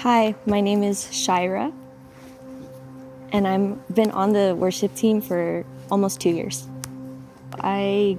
Hi, my name is Shira, and I've been on the worship team for almost 2 years. I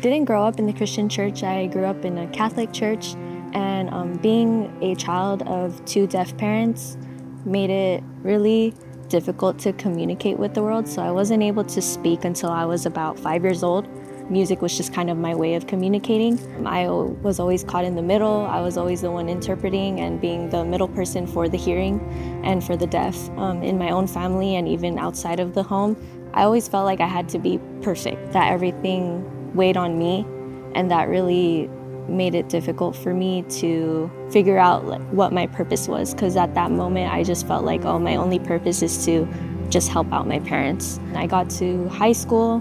didn't grow up in the Christian church. I grew up in a Catholic church, and being a child of two deaf parents made it really difficult to communicate with the world, so I wasn't able to speak until I was about 5 years old. Music was just kind of my way of communicating. I was always caught in the middle. I was always the one interpreting and being the middle person for the hearing and for the deaf in my own family and even outside of the home. I always felt like I had to be perfect, that everything weighed on me, and that really made it difficult for me to figure out what my purpose was, because at that moment I just felt like, oh, my only purpose is to just help out my parents. I got to high school,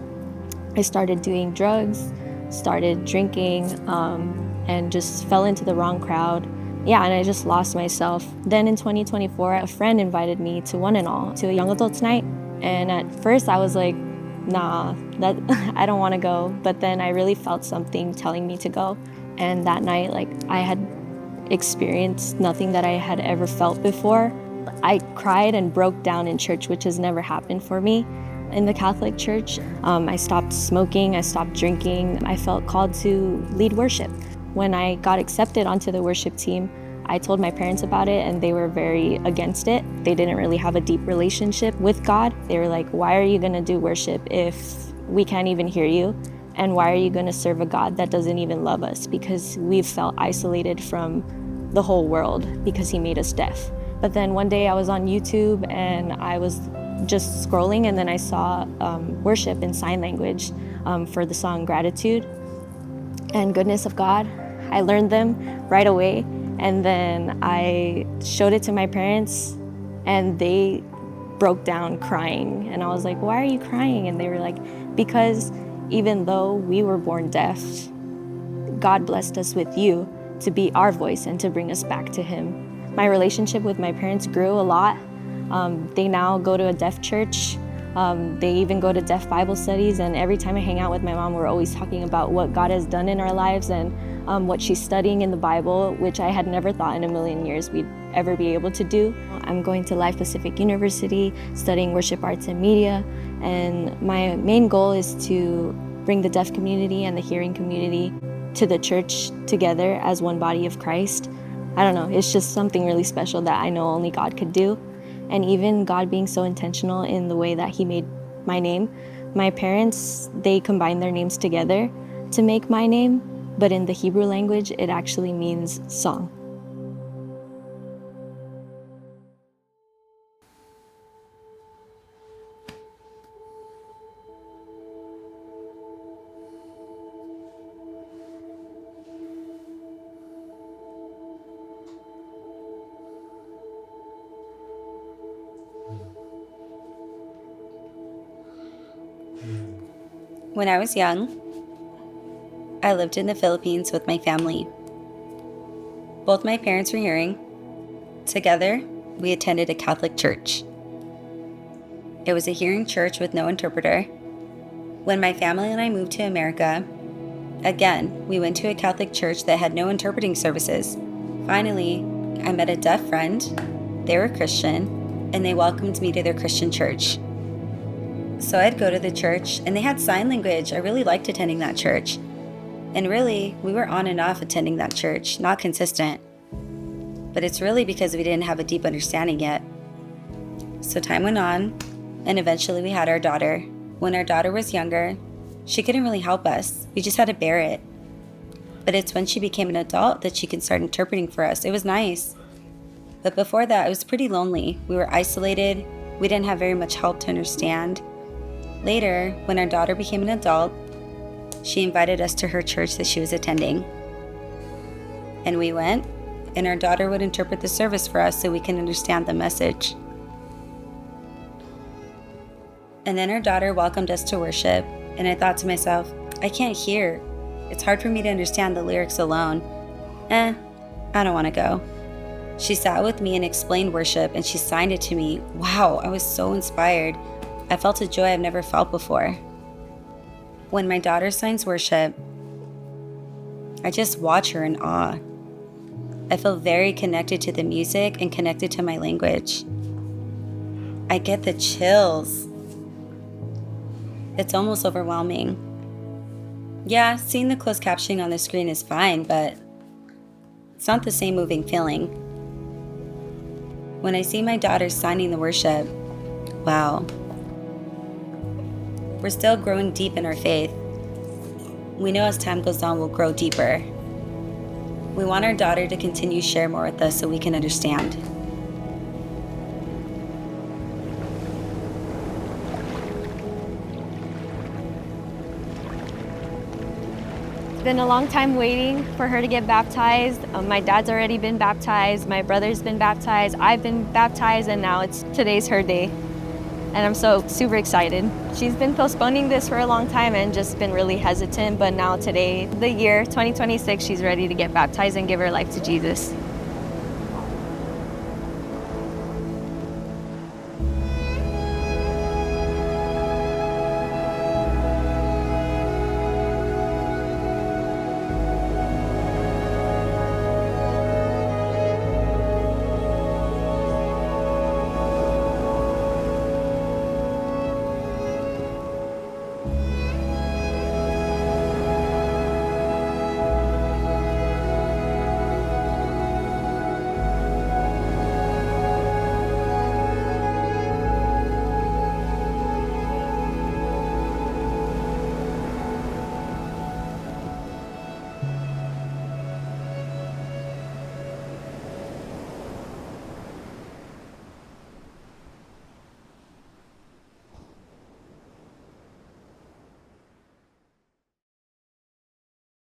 I started doing drugs, started drinking, and just fell into the wrong crowd. Yeah, and I just lost myself. Then in 2024, a friend invited me to One&All, to a young adults night. And at first I was like, nah, that I don't want to go. But then I really felt something telling me to go. And that night, I had experienced nothing that I had ever felt before. I cried and broke down in church, which has never happened for me. In the Catholic Church, I stopped smoking, I stopped drinking. I felt called to lead worship. When I got accepted onto the worship team, I told my parents about it and they were very against it. They didn't really have a deep relationship with God. They were like, why are you gonna do worship if we can't even hear you? And why are you gonna serve a God that doesn't even love us? Because we've felt isolated from the whole world because he made us deaf. But then one day I was on YouTube and I was just scrolling, and then I saw worship in sign language for the song Gratitude and Goodness of God. I learned them right away, and then I showed it to my parents and they broke down crying. And I was like, why are you crying? And they were like, because even though we were born deaf, God blessed us with you to be our voice and to bring us back to him. My relationship with my parents grew a lot. They now go to a deaf church. They even go to deaf Bible studies, and every time I hang out with my mom, we're always talking about what God has done in our lives and what she's studying in the Bible, which I had never thought in a million years we'd ever be able to do. I'm going to Life Pacific University, studying worship arts and media, and my main goal is to bring the deaf community and the hearing community to the church together as one body of Christ. I don't know, it's just something really special that I know only God could do. And even God being so intentional in the way that he made my name. My parents, they combined their names together to make my name, but in the Hebrew language, it actually means song. When I was young, I lived in the Philippines with my family. Both my parents were hearing. Together, we attended a Catholic church. It was a hearing church with no interpreter. When my family and I moved to America, again, we went to a Catholic church that had no interpreting services. Finally, I met a deaf friend. They were Christian, and they welcomed me to their Christian church. So I'd go to the church, and they had sign language. I really liked attending that church. And really, we were on and off attending that church, not consistent. But it's really because we didn't have a deep understanding yet. So time went on, and eventually we had our daughter. When our daughter was younger, she couldn't really help us. We just had to bear it. But it's when she became an adult that she could start interpreting for us. It was nice. But before that, it was pretty lonely. We were isolated. We didn't have very much help to understand. Later, when our daughter became an adult, she invited us to her church that she was attending. And we went, and our daughter would interpret the service for us so we can understand the message. And then our daughter welcomed us to worship, and I thought to myself, I can't hear. It's hard for me to understand the lyrics alone. I don't want to go. She sat with me and explained worship, and she signed it to me. Wow, I was so inspired. I felt a joy I've never felt before. When my daughter signs worship, I just watch her in awe. I feel very connected to the music and connected to my language. I get the chills. It's almost overwhelming. Yeah, seeing the closed captioning on the screen is fine, but it's not the same moving feeling. When I see my daughter signing the worship, wow. We're still growing deep in our faith. We know as time goes on, we'll grow deeper. We want our daughter to continue to share more with us so we can understand. It's been a long time waiting for her to get baptized. My dad's already been baptized, my brother's been baptized, I've been baptized, and now today's her day. And I'm so super excited. She's been postponing this for a long time and just been really hesitant, but now today, the year 2026, she's ready to get baptized and give her life to Jesus.